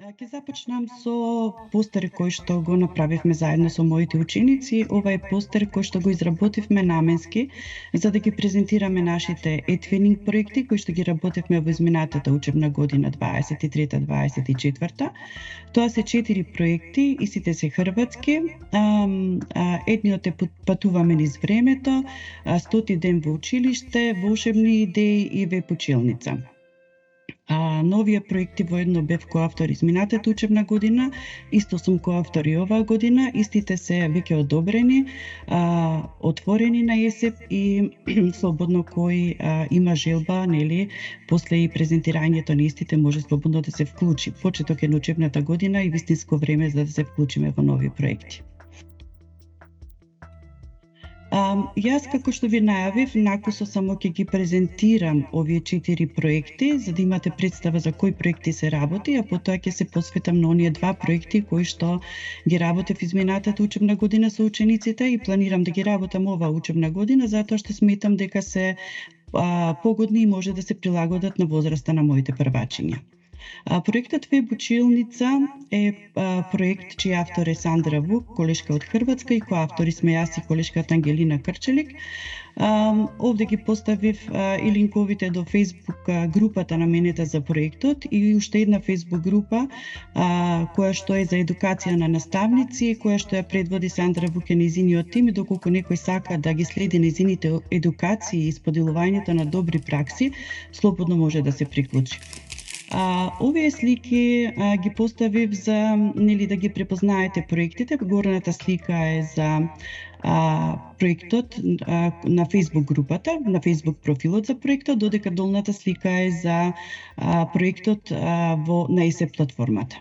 Ќе започнам со постер кој што го направивме заедно со моите ученици. Ова е постер кој што го изработивме наменски за да ги презентираме нашите Edwinning проекти кои што ги работевме во изминатата учебна година 23-24. Тоа се 4 проекти и сите се хрватски. Едниот е Патуваме низ времето, 100 ден во училиште, Волшебни идеи и веб училница. Новија проекти воедно бев коавтор изминатата учебна година, исто сум коавтор и оваа година, истите се веќе одобрени, отворени на ЕСЕП и слободно кој има желба, нели, после и презентирањето на истите може слободно да се вклучи. Почеток е на учебната година и вистинско време за да се вклучиме во нови проекти. Јас, како што ви најавив, накусо само ќе ги презентирам овие 4 проекти, за да имате представа за кои проекти се работи, а потоа ќе се посветам на оние 2 проекти кои што ги работев изминатата учебна година со учениците и планирам да ги работам оваа учебна година, затоа што сметам дека се погодни и може да се прилагодат на возраста на моите првачиња. Проектот Веб училница е проект чиј автор е Сандра Вук, колешка од Хрватска, и коавтори сме јас и колешката Ангелина Крчелик. Овде ги поставив и линковите до Facebook групата наменета за проектот и уште една Facebook група која што е за едукација на наставници, која што ја предводи Сандра Вук и нејзиниот тим, и доколку некој сака да ги следи нејзините едукации и споделувањето на добри пракси, слободно може да се приклучи. Овие слики ги поставив за да ги препознаете проектите. Горната слика е за проектот на Facebook групата, на Facebook профилот за проектот, додека долната слика е за проектот на ЕСЕП платформата.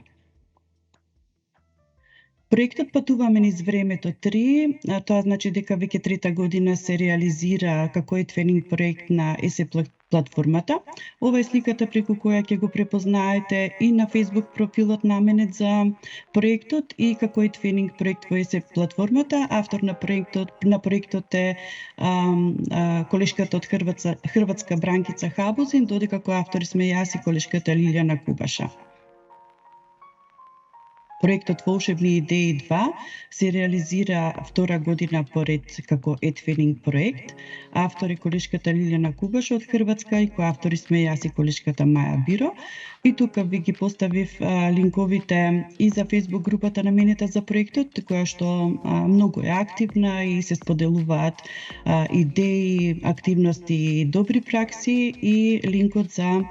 Проектот Патуваме низ времето 3, тоа значи дека веќе трета година се реализира како Edwinning проект на ЕСЕП платформата. Ова е сликата преку која ќе го препознаете и на Facebook профилот наменет за проектот и како Edwinning проект во ЕСЕП платформата. Автор на проектот е колешката од Хрватска Бранкица Хабузин, додека коавтори сме јас и колешката Лилјана Кубаша. Проектот Волшебни идеи 2 се реализира втора година поред како Edwinning проект. Автор е колешката Лилјана Кубаша од Хрватска и коавтори сме јас и колешката Маја Биро. И тука ви ги поставив линковите и за Facebook групата наменета за проектот, која што многу е активна и се споделуваат идеи, активности и добри пракси, и линкот за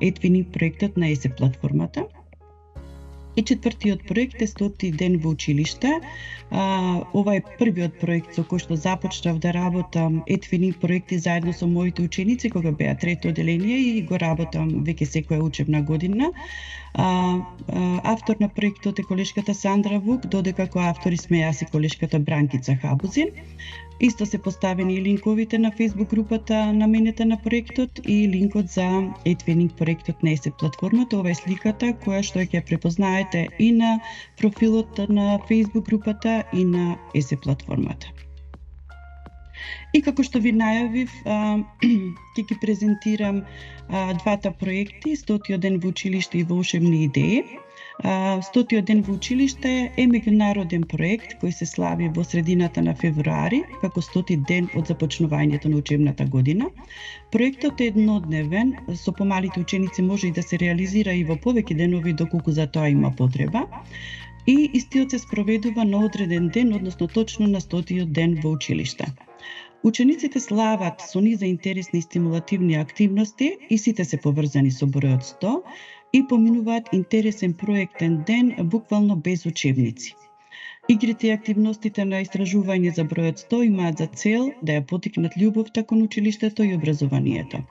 Edwinning проектот на ЕСЕП платформата. И четвртиот проект е 100 ден во училиште. Ова е првиот проект со кој што започнав да работам Edwinning проекти заедно со моите ученици кога беа трето одделение и го работам веќе секоја учебна година. Автор на проектот е колешката Сандра Вук, додека коавтори сме јас и колешката Бранкица Хабузин. Исто се поставени и линковите на Facebook групата наменета на проектот и линкот за Edwinning проектот на ЕСЕП платформата. Ова е сликата која што ќе препознаете и на профилот на Facebook групата и на ЕСЕП платформата. И како што ви најавив, ќе ги презентирам двата проекти, 100 ден во училиште и Волшебни идеи. 100 ден во училиште е меѓународен проект кој се слави во средината на февруари, како 100 ден од започнувањето на учебната година. Проектот е еднодневен, со помалите ученици може и да се реализира и во повеќе денови доколку за тоа има потреба. И истиот се спроведува на одреден ден, односно точно на 100 ден во училиште. Учениците слават со низа интересни и стимулативни активности и сите се поврзани со бројот 100 и поминуваат интересен проектен ден буквално без учебници. Игрите и активностите на истражување за бројот 100 имаат за цел да ја поттикнат љубовта кон училиштето и образованието.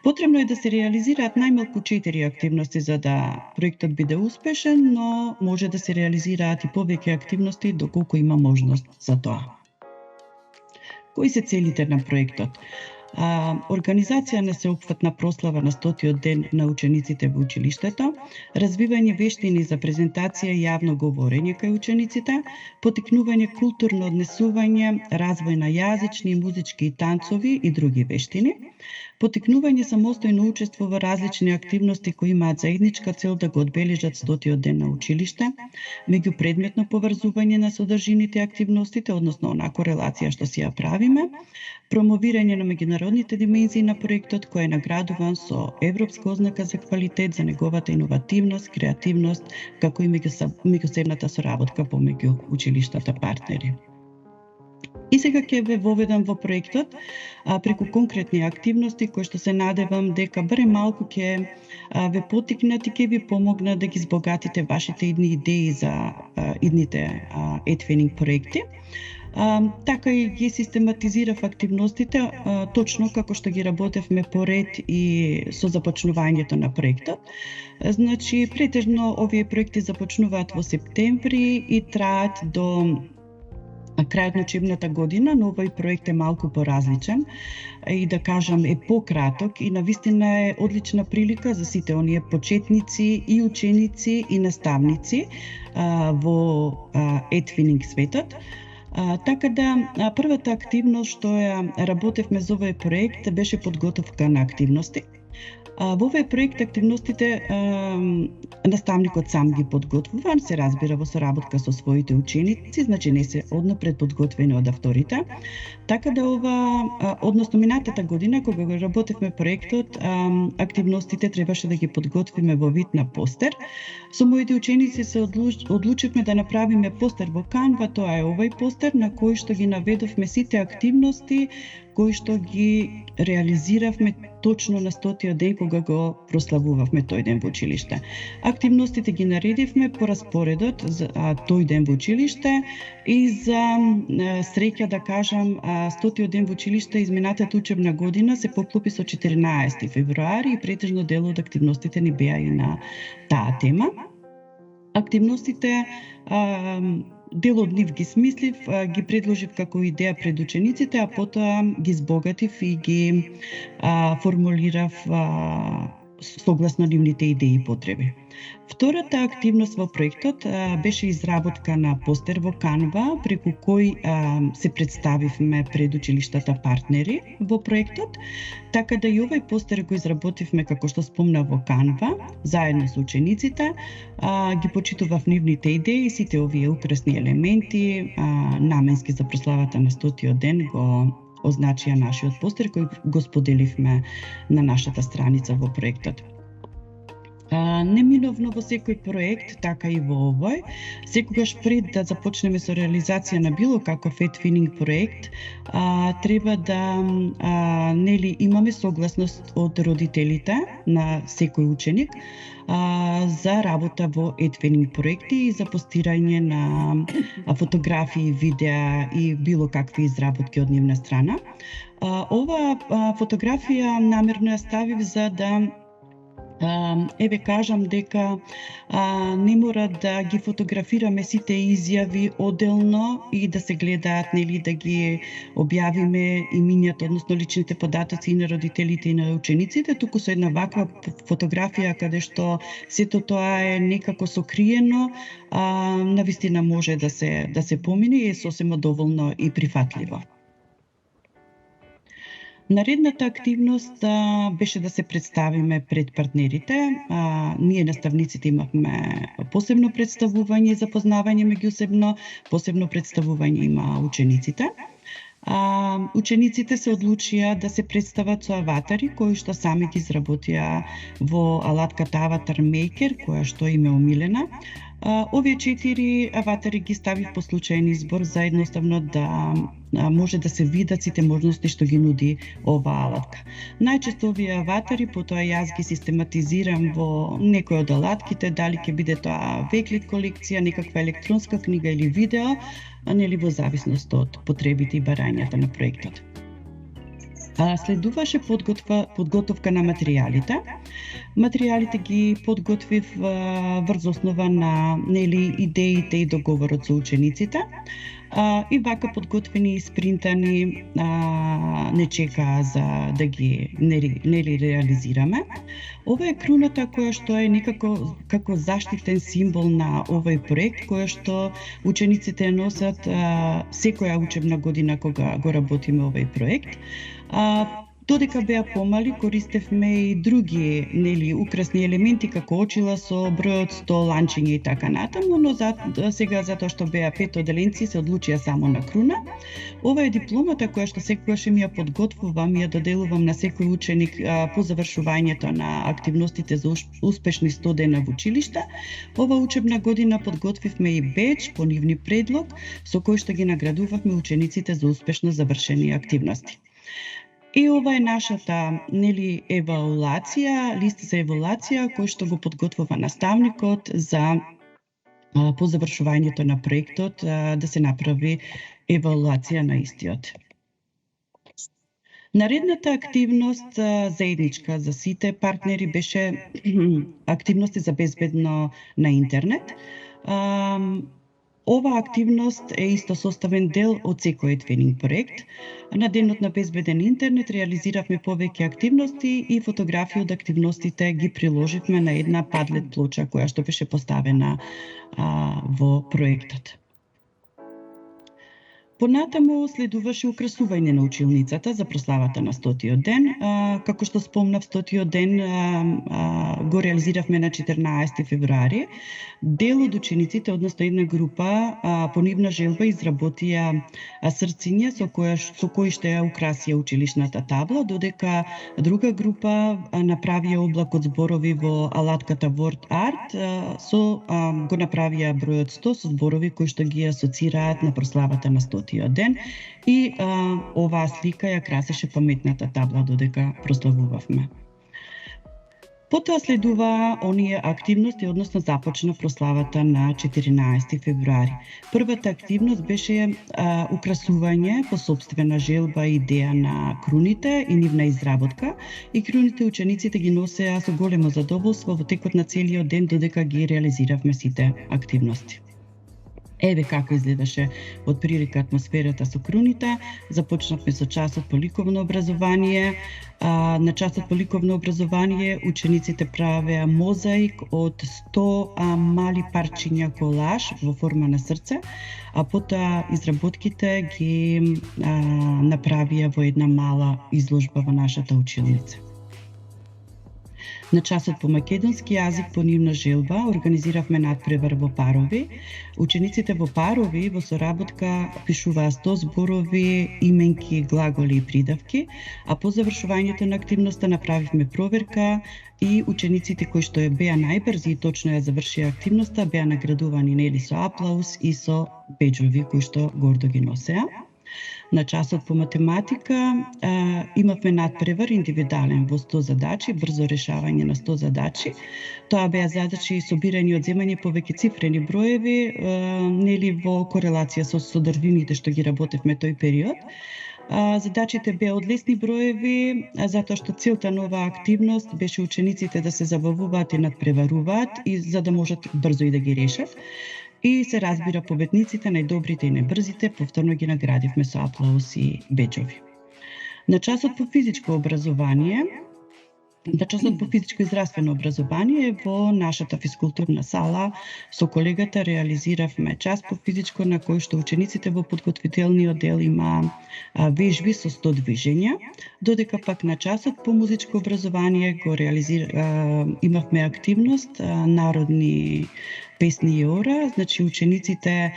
Потребно е да се реализираат најмалку 4 активности за да проектот биде успешен, но може да се реализираат и повеќе активности доколку има можност за тоа. Кои се целите на проектот? Организација на сеопфатна прослава на 100-тиот ден на учениците во училиштето, развивање вештини за презентација и јавно говорење кај учениците, потикнување културно однесување, развој на јазични, музички и танцови и други вештини, потикнување самостојно учество во различни активности кои имаат заедничка цел да го одбележат 100-тиот ден на училиште, меѓупредметно поврзување на содржините и активностите, односно онако релација што си ја правиме, промовирање на меѓународните димензии на проектот кој е наградуван со европска ознака за квалитет за неговата иновативност, креативност, како и меѓусебната соработка помеѓу училиштата партнери. И сега ќе ве воведам во проектот преку конкретни активности кои што се надевам дека барем малку ќе ве потикнат и ќе ви помогнат да ги збогатите вашите идни идеи за идните Edfening проекти. Така и ги систематизирав активностите точно како што ги работевме поред и со започнувањето на проектот. Значи, претежно овие проекти започнуваат во септември и траат до крајот на учебната година, но овој проект е малку поразличен и да кажам е пократок и навистина е одлична прилика за сите оние почетници и ученици и наставници во Edfening светот. Така да, првата активност што ја работевме за овој проект беше подготовка на активности. Во овој проект активностите наставникот сам ги подготвува, се разбира во соработка со своите ученици, значи не се однапред подготвени од авторите. Така да односно минатата година кога го работевме проектот, активностите требаше да ги подготвиме во вид на постер. Со моите ученици се одлучивме да направиме постер во Canva, тоа е овој постер на кој што ги наведовме сите активности кои што ги реализиравме точно на 100-тиот ден кога го прославувавме тој ден во училиште. Активностите ги наредивме по распоредот за тој ден во училиште и за среќа да кажам 100-тиот ден во училиште изминатата учебна година се поклопи со 14 февруари и претежно дел од активностите ни беа и на таа тема. Активностите дел од нив ги смислив, ги предложив како идеја пред учениците, а потоа ги збогатив и ги формулирав согласно нивните идеи и потреби. Втората активност во проектот беше изработка на постер во Canva, преку кој се представивме пред училиштата партнери во проектот, така да и овој постер го изработивме, како што спомнав, во Canva, заедно со учениците, ги почитував нивните идеи, сите овие украсни елементи, наменски за прославата на 100-тиот ден го означија нашиот постер кој го споделивме на нашата страница во проектот. Неминовно во секој проект, така и во овој, секогаш пред да започнеме со реализација на било каков Edfening проект, треба да имаме согласност од родителите на секој ученик за работа во Edfening проекти и за постирање на фотографии, видеа и било какви изработки од нивна страна. Ова фотографија намерно ја ставив за да еве кажам дека не мора да ги фотографираме сите изјави оделно и да се гледаат, нели, да ги објавиме имињата, односно личните податоци и на родителите и на учениците, туку со една ваква фотографија каде што сето тоа е некако сокриено, навистина може да се помине и е сосема доволно и прифатливо. Наредната активност беше да се представиме пред партнерите. Ние наставниците имавме посебно представување и запознавање меѓусебно, посебно представување има учениците. Учениците се одлучија да се представат со аватари кои што сами ги изработија во алатката Avatar Maker, која што им е омилена. Овие 4 аватари ги ставив по случајен избор за едноставно да може да се видат сите можности што ги нуди оваа алатка. Најчесто овие аватари потоа јас ги систематизирам во некој од алатките, дали ќе биде тоа веклит колекција, некаква електронска книга или видео, нели во зависност од потребите и барањата на проектот. Следуваше подготовка на материјалите. Материјалите ги подготвив врз основа на идеите и договорот со учениците. И вака подготвени и спринтани не чекаа за да ги нели реализираме. Ова е круната која што е некако како заштитен символ на овој проект, која што учениците носат секоја учебна година кога го работиме овој проект. Додека беа помали, користевме и други украсни елементи како очила со бројот 100, ланчиња и така натаму, но сега затоа што беа 5 оделенци се одлучија само на круна. Ова е дипломата која што секогаш ми ја подготвувам и ја доделувам на секој ученик по завршувањето на активностите за успешни 100 дена во училиште. Ова учебна година подготвивме и беџ по нивни предлог со кој што ги наградувавме учениците за успешно завршени активности. И ова е нашата евалуација, лист за евалуација кој што го подготвува наставникот за по завршувањето на проектот да се направи евалуација на истиот. Наредната активност заедничка за сите партнери беше активности за безбедно на интернет. Ова активност е исто составен дел од секој твининг проект. На денот на безбеден интернет реализиравме повеќе активности и фотографии од активностите ги приложивме на една падлет плоча која што беше поставена во проектот. Понатаму следуваше украсување на училницата за прославата на 100-тиот ден. Како што спомнав, 100-тиот ден го реализиравме на 14 февруари. Дел од учениците, односно една група, по нивна желба изработија срциња со кои што ја украсија училишната табла, додека друга група направија облак од зборови во алатката Word Art, го направија бројот 100 со зборови кои што ги асоцираат на прославата на 100-тиот ден и оваа слика ја красеше паметната табла додека прославувавме. Потоа следува оние активности, односно започна прославата на 14 февруари. Првата активност беше украсување по сопствена желба и идеја на круните и нивна изработка, и круните учениците ги носеа со големо задоволство во текот на целиот ден додека ги реализиравме сите активности. Еве како изгледаше од прилика атмосферата со круните. Започнавме со часот по ликовно образование. На часот по ликовно образование учениците правеа мозаик од 100 мали парчиња колаж во форма на срце, а потоа изработките ги направија во една мала изложба во нашата училница. На часот по македонски јазик по нивна желба организиравме надпревар во парови. Учениците во парови во соработка пишуваа 100 зборови, именки, глаголи и придавки, а по завршувањето на активноста направивме проверка и учениците кои што беа најбрзи и точно ја завршија активноста беа наградувани со аплауз и со беџови кои што гордо ги носеа. На часот по математика имавме надпревар индивидуален во 100 задачи, брзо решавање на 100 задачи. Тоа беа задачи собирање и одземање повеќе цифрени броеви, во корелација со содржините што ги работевме тој период. Задачите беа од лесни броеви, затоа што целта на оваа активност беше учениците да се забавуваат и надпреваруваат и за да можат брзо и да ги решат. И се разбира победниците, најдобрите и најбрзите, повторно ги наградивме со аплауз и беџови. На часот по физичко образование, и здравствено образование во нашата физкултурна сала со колегата реализиравме час по физичко на кој што учениците во подготвителниот дел има вежби со 100 движења, додека пак на часот по музичко образование имавме активност народни песни и ора, значи учениците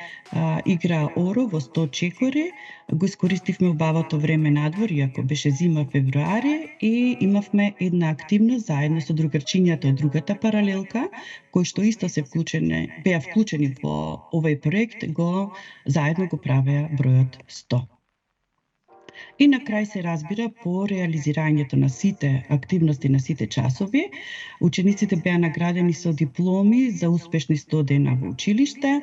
играа оро во 100 чекори, го искористивме убавото време надвор, иако беше зима февруари, и имавме една активност заедно со другарчињата од другата паралелка, кои што исто беа вклучени во овој проект, заедно го правеа бројот 100. И на крај се разбира по реализирањето на сите активности на сите часови, учениците беа наградени со дипломи за успешни 100 дена во училиште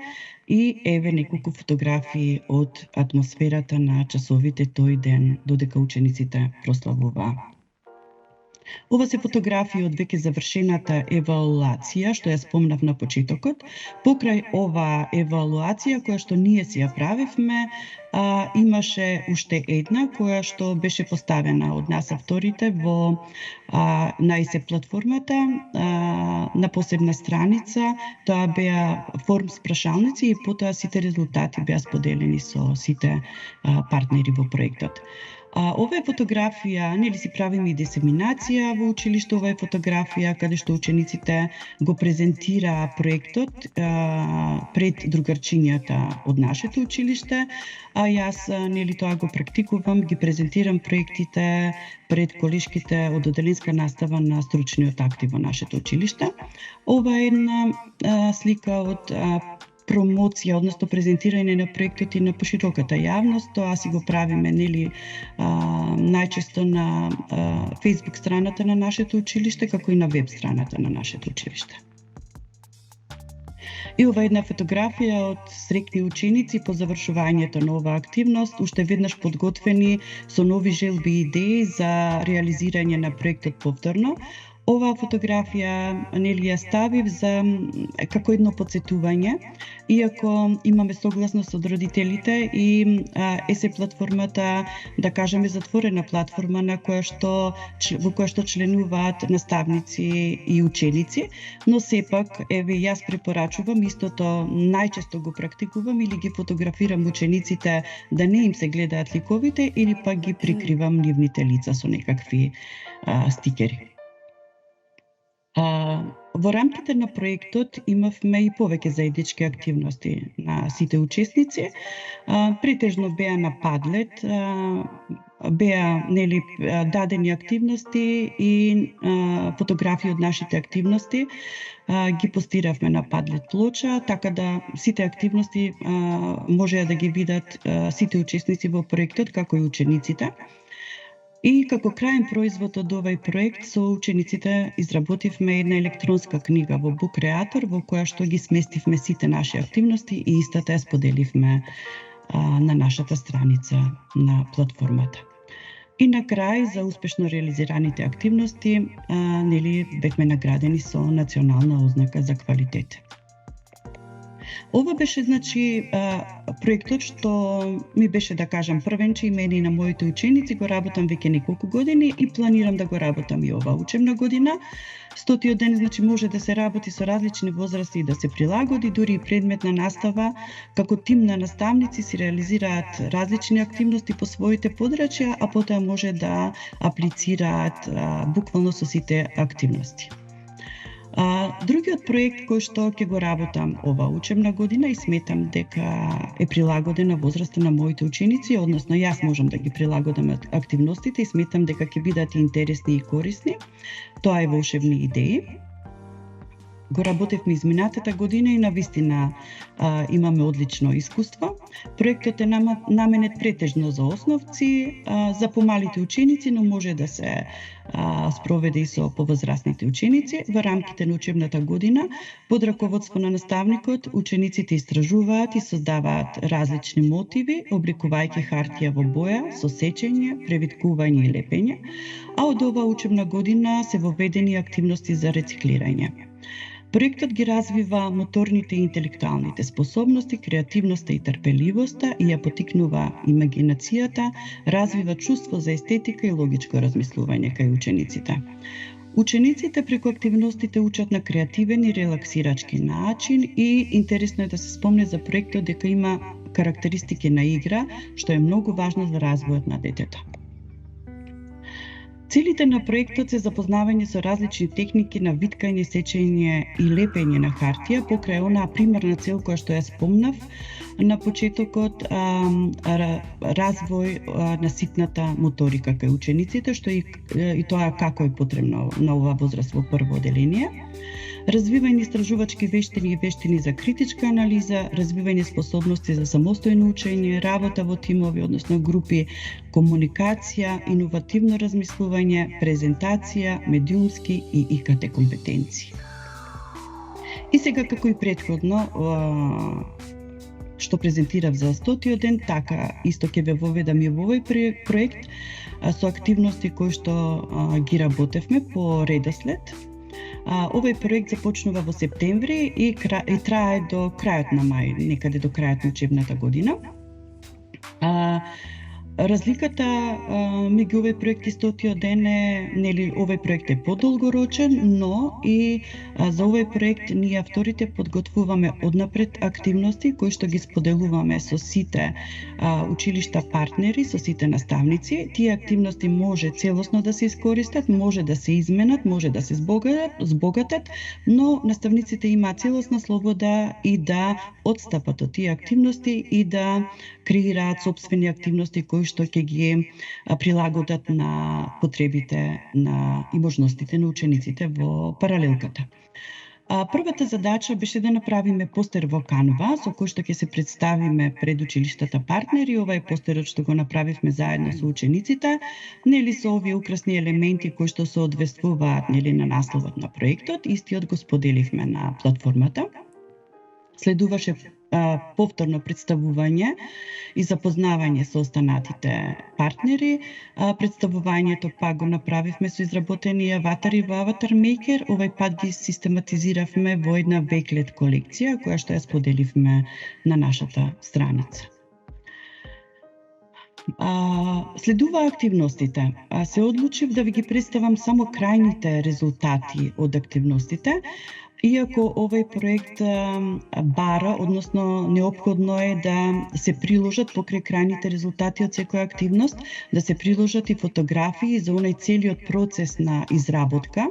и еве неколку фотографии од атмосферата на часовите тој ден додека учениците прославуваа. Ова се фотографии од веќе завршената евалуација, што ја спомнав на почетокот. Покрај ова евалуација, која што ние си ја правивме, имаше уште една, која што беше поставена од нас авторите на ИСЕ платформата, на посебна страница. Тоа беа форм спрашалници и потоа сите резултати беа споделени со сите партнери во проектот. Ова е фотографија, нели си правиме и дисеминација во училиште, ова е фотографија каде што учениците го презентираа проектот пред другарчињата од нашето училиште, а јас нели тоа го практикувам, ги презентирам проектите пред колешките од оделенска настава на стручниот актив во нашето училиште. Ова е една слика од промоција, односно презентирање на проектот и на пошироката јавност. Тоа си го правиме нели најчесто на Facebook страната на нашето училиште, како и на веб страната на нашето училиште. И ова е една фотографија од среќни ученици по завршувањето на оваа активност, уште веднаш подготвени со нови желби и идеи за реализирање на проектот повторно. Оваа фотографија нели ја ставив за како едно потсетување, иако имаме согласност од родителите и ЕСЕ платформата, да кажеме, затворена платформа во која што членуваат наставници и ученици, но сепак еве јас препорачувам истото, најчесто го практикувам или ги фотографирам учениците да не им се гледаат ликовите или пак ги прикривам нивните лица со некакви стикери. Во рамките на проектот имавме и повеќе заеднички активности на сите учесници. Претежно беа на Padlet, беа нели дадени активности и фотографии од нашите активности. Ги постиравме на Padlet плоча, така да сите активности можеа да ги видат сите учесници во проектот, како и учениците. И како крајен производ од овој проект со учениците изработивме една електронска книга во Book Creator, во која што ги сместивме сите наши активности и истата ја споделивме на нашата страница на платформата. И на крај, за успешно реализираните активности, нели бевме наградени со национална ознака за квалитет. Ова беше, значи, проектот што ми беше, да кажам, првенче и мене и на моите ученици. Го работам веќе неколку години и планирам да го работам и оваа учебна година. 100-тиот ден, значи, може да се работи со различни возрасти и да се прилагоди, дури и предметна настава. Како тим на наставници си реализираат различни активности по своите подрачја, а потоа може да аплицираат буквално со сите активности. Другиот проект кој што ќе го работам ова учебна година и сметам дека е прилагоден на возраста на моите ученици, односно јас можам да ги прилагодам активностите и сметам дека ќе бидат интересни и корисни. Тоа е волшебни идеи. Го работевме изминатата година и навистина имаме одлично искуство. Проектот е наменет претежно за основци, за помалите ученици, но може да се спроведе и со повозрастните ученици. Во рамките на учебната година, под раководство на наставникот, учениците истражуваат и создаваат различни мотиви, обликувајќи хартија во боја, со сечење, превиткување и лепење, а од оваа учебна година се воведени активности за рециклирање. Проектот ги развива моторните и интелектуалните способности, креативноста и трпеливоста и ја потикнува имагинацијата, развива чувство за естетика и логичко размислување кај учениците. Учениците преку активностите учат на креативен и релаксирачки начин и интересно е да се спомне за проектот дека има карактеристики на игра, што е многу важно за развојот на детето. Целите на проектот се запознавање со различни техники на виткање, сечење и лепење на хартија, покрај онаа примерна цел која што ја спомнав на почетокот, развој на ситната моторика кај учениците, што и тоа како е потребно на оваа возраст во прво оделение. Развивање истражувачки вештини и вештини за критичка анализа, развивање способности за самостојно учење, работа во тимови, односно групи, комуникација, иновативно размислување, презентација, медиумски и ИКТ компетенции. И сега, како и претходно, што презентирав за 100-тиот ден, така исто ќе ве воведам и во овој проект. со активности кои што ги работевме по редослед. Овој проект започнува во септември и трае до крајот на мај, некаде до крајот на учебната година. Разликата меѓу овој проект и 100-тиот ден е, нели, овој проект е подолгорочен, но и за овој проект ние авторите подготвуваме однапред активности кои што ги споделуваме со сите училишта партнери, со сите наставници. Тие активности може целосно да се искористат, може да се изменат, може да се збогатат, но наставниците имаат целосна слобода и да одстапат од тие активности и да креираат сопствени активности кои што ќе ги прилагодат на потребите и можностите на учениците во паралелката. Првата задача беше да направиме постер во Canva, со кој што ќе се представиме пред училиштата партнери. Ова е постерот што го направивме заедно со учениците, нели, со овие украсни елементи кои што се одвествуваат, нели, на насловот на проектот. Истиот го споделивме на платформата. Следуваше повторно представување и запознавање со останатите партнери. Представувањето пак го направивме со изработени аватари во Avatar Maker. Овој пат ги систематизиравме во една Wakelet колекција, која што ја споделивме на нашата страница. Следува активностите. Се одлучив да ви ги представам само крајните резултати од активностите. Иако овој проект бара, односно неопходно е да се приложат покрај крајните резултати од секоја активност, да се приложат и фотографии за онај целиот процес на изработка,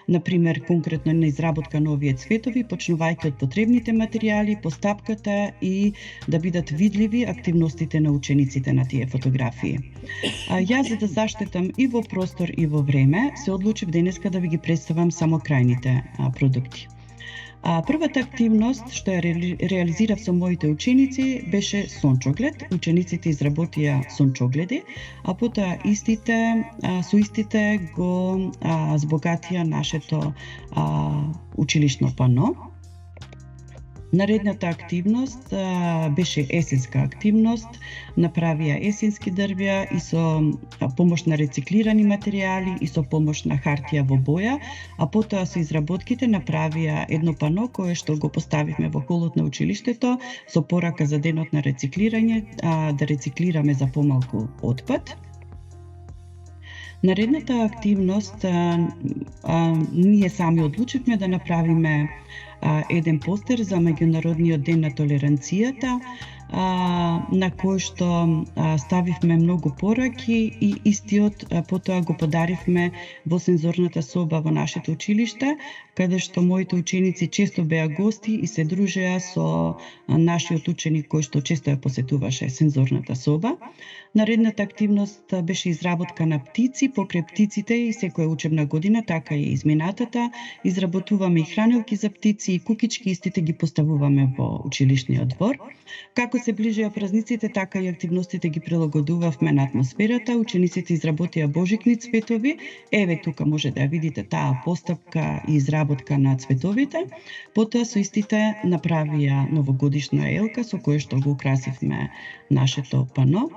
например конкретно на изработка на овие цветови, почнувајќи од потребните материјали, постапката и да бидат видливи активностите на учениците на тие фотографии. Јас, за да заштитам и во простор и во време, се одлучив денеска да ви ги представам само крајните продукти. Првата активност што ја реализирав со моите ученици беше сончоглед. Учениците изработија сончогледи, а потоа со истите го збогатија нашето училишно пано. Наредната активност беше есенска активност. Направија есенски дрвја и со помош на рециклирани материјали и со помош на хартија во боја, а потоа со изработките направија едно пано кое што го поставивме во холот на училиштето со порака за денот на рециклирање, да рециклираме за помалку отпад. Наредната активност ние сами одлучивме да направиме еден постер за Меѓународниот ден на толеранцијата, на кој што ставивме многу пораки и истиот потоа го подаривме во сензорната соба во нашето училиште, каде што моите ученици често беа гости и се дружеа со нашиот ученик кој што често ја посетуваше сензорната соба. Наредната активност беше изработка на птици. Покрај птиците и секоја учебна година, така и изминатата, изработуваме и хранилки за птици и кукички, истите ги поставуваме во училишниот двор. Како се ближеа празниците, така и активностите ги прилагодувавме на атмосферата. Учениците изработија божикни цветови. Еве тука може да ја видите таа постапка и изработка на цветовите. Потоа со истите направија новогодишна елка со која што го украсивме нашето пано.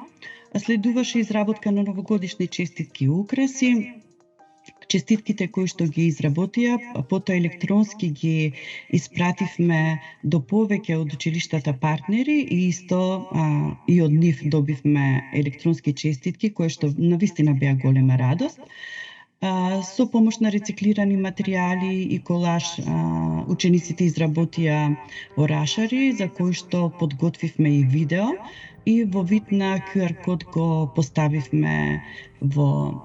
Следуваше изработка на новогодишни честитки и украси. Честитките кои што ги изработија, потоа електронски ги испративме до повеќе од училиштата партнери и исто и од нив добивме електронски честитки кои што навистина беа голема радост. Со помош на рециклирани материјали и колаж, учениците изработија орашари за кои што подготвивме и видео и во вид на QR код го поставивме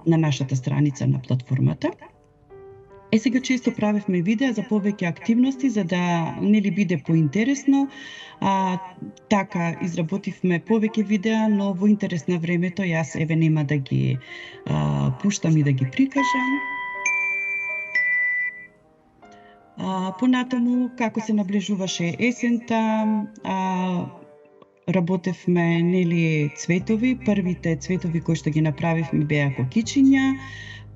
на нашата страница на платформата. Сега често правевме видеа за повеќе активности за да не ли биде поинтересно. Така изработивме повеќе видеа, но во интерес на времето јас еве нема да ги пуштам и да ги прикажам. Понатаму, како се наближуваше есента, работевме цветови. Првите цветови кои што ги направивме беа кокичиња,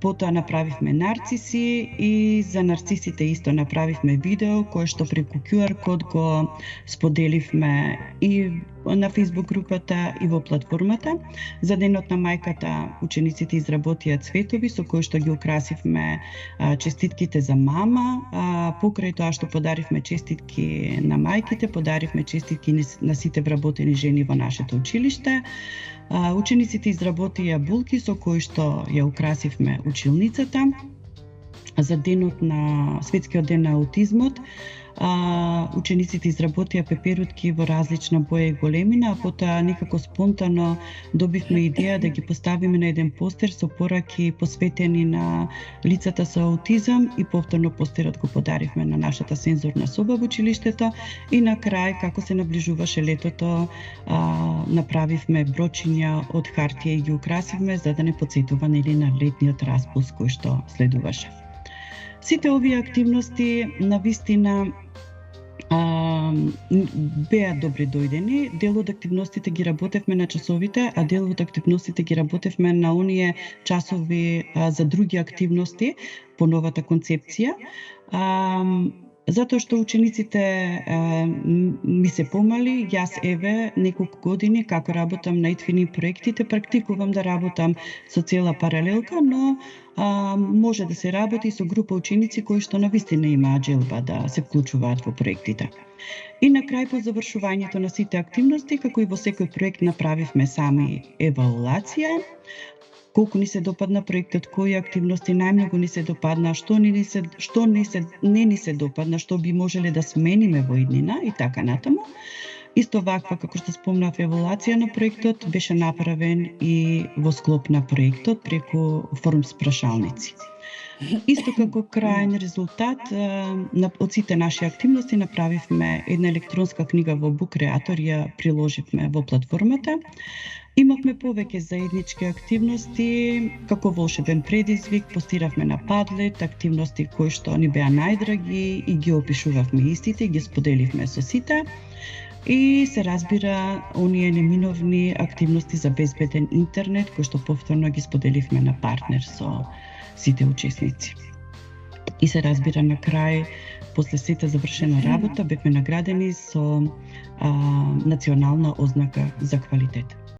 потоа направивме нарциси и за нарцисите исто направивме видео кое што преку QR код го споделивме и на Facebook групата и во платформата. За денот на мајката учениците изработија цветови со кои што ги украсивме честитките за мама. Покрај тоа што подаривме честитки на мајките, подаривме честитки на сите вработени жени во нашето училиште. Учениците изработија булки со кои што ја украсивме училницата. За денот на Светскиот ден на аутизмот, учениците изработија пеперутки во различна боја и големина, а потоа некако спонтано добивме идеја да ги поставиме на еден постер со пораки посветени на лицата со аутизам и повторно постерот го подаривме на нашата сензорна соба во училиштето и на крај, како се наближуваше летото, направивме брочиња од хартија и ги украсивме за да не потсетува на летниот распуст кој што следуваше. Сите овие активности навистина беа добри дојдени. Дел од активностите ги работевме на часовите, а дел од активностите ги работевме на оние часови за други активности по новата концепција. Затоа што учениците ми се помали, јас неколку години како работам на Etwinning проектите, практикувам да работам со цела паралелка, но може да се работи со група ученици кои што навистина имаат желба да се вклучуваат во проектите. И на крај по завршувањето на сите активности, како и во секој проект направивме сами евалуација. Колку ни се допадна проектот, кои активности најмногу ни се допадна, што не ни се допадна, што би можеле да смениме во иднина и така натаму. Исто ваква, како што спомнав, евалуација на проектот беше направен и во склоп на проектот преку форм спрашалници. Исто како крајен резултат од сите наши активности направивме една електронска книга во Book Creator, ја приложивме во платформата. Имавме повеќе заеднички активности, како волшебен предизвик, постиравме на Padlet, активности кои што ни беа најдраги и ги опишувавме истите, ги споделивме со сите. И се разбира, оние неминовни активности за безбеден интернет, кои што повторно ги споделивме на партнер со сите учесници. И се разбира, на крај, после сета завршена работа, бевме наградени со национална ознака за квалитет.